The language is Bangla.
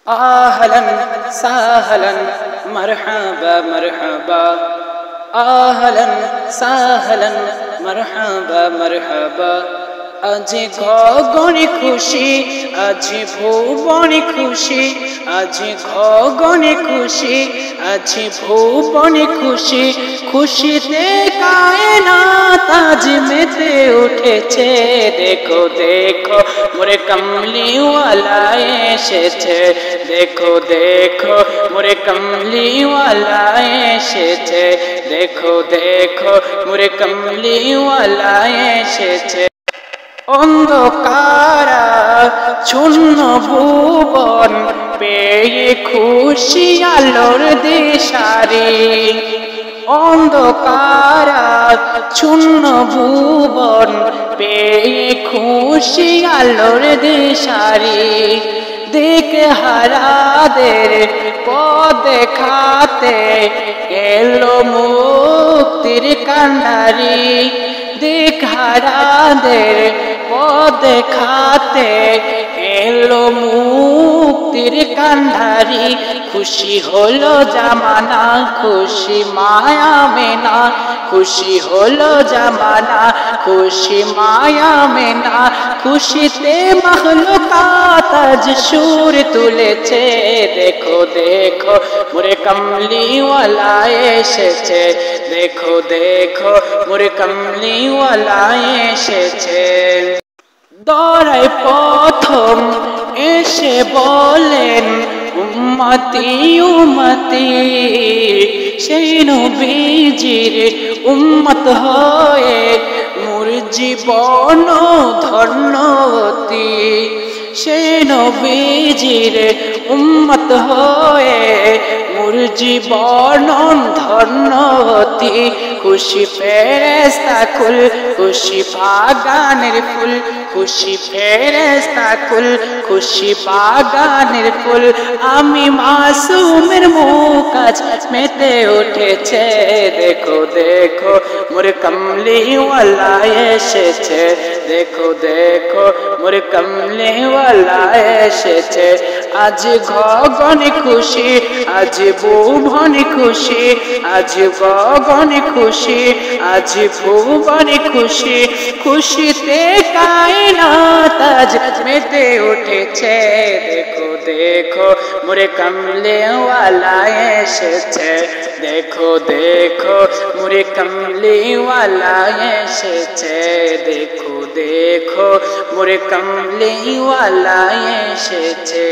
আহলান সাহলান মারহাবা মারহাবা, আহলান সাহলান মারহাবা মারহাবা। আজ গগনে খুশি, আজ ভুবনে খুশি, আজ গগনে খুশি, আজ ভুবনে খুশি। খুশিতে কায়নাত আজ মেতে উঠেছে। দেখো দেখো মোরে কমলিওয়ালা এসেছে, দেখো দেখো মোরে কমলিওয়ালা এসেছে, দেখো দেখো মোরে কমলিওয়ালা এসেছে। অন্ধকারা শূন্য ভুবন পেয়ে খুশি আলোর দিশারি, অন্ধকারা শূন্য ভুবন পেয়ে খুশি আলোর দিশারি। দিকে হারাদের পথ দেখাতে এলো মুক্তির কান্ডারি, দিক হারাদের পথ দেখাতে এলো মুক্তির কান্ডারি। খুশি হলো জামানা, খুশি মায়া মেনা, খুশি হলো জামানা, খুশি মায়া মেনা। খুশিতে মখলুকাত আজ সুর তুলেছে। দেখো দেখো মোরে কমলিওয়ালা এসেছে, দেখো দেখো মোরে কমলিওয়ালা এসেছে। দরাই প্রথম এসে বলেন উম্মতি উম্মতি, সেই নবীজির উম্মত হয়ে মোর জীবন ধন্যতি। সেই নবীজির উম্মত হয়ে মোর জীবন ধন্যতি। খুশি ফেরেশতা কুল, খুশি বাগানের ফুল, খুশি ফেরেশতা কুল, খুশি বাগানের ফুল। আমি মাসুমের মুখ আজ মেতে উঠেছে। দেখো দেখো মোরে কমলিওয়ালা এসেছে, দেখো দেখো মোরে কমলিওয়ালা এসেছে। আজ গগনে খুশি, আজ ভুবনে খুশি, আজ গগনে খুশি, আজ ভুবনে খুশি। খুশিতে কায়নাত আজ মেতে উঠেছে। দেখো দেখো মোরে কমলিওয়ালা এসেছে, দেখো দেখো মোরে কমলিওয়ালা এসেছে, দেখো দেখো মোরে কমলিওয়ালা এসেছে।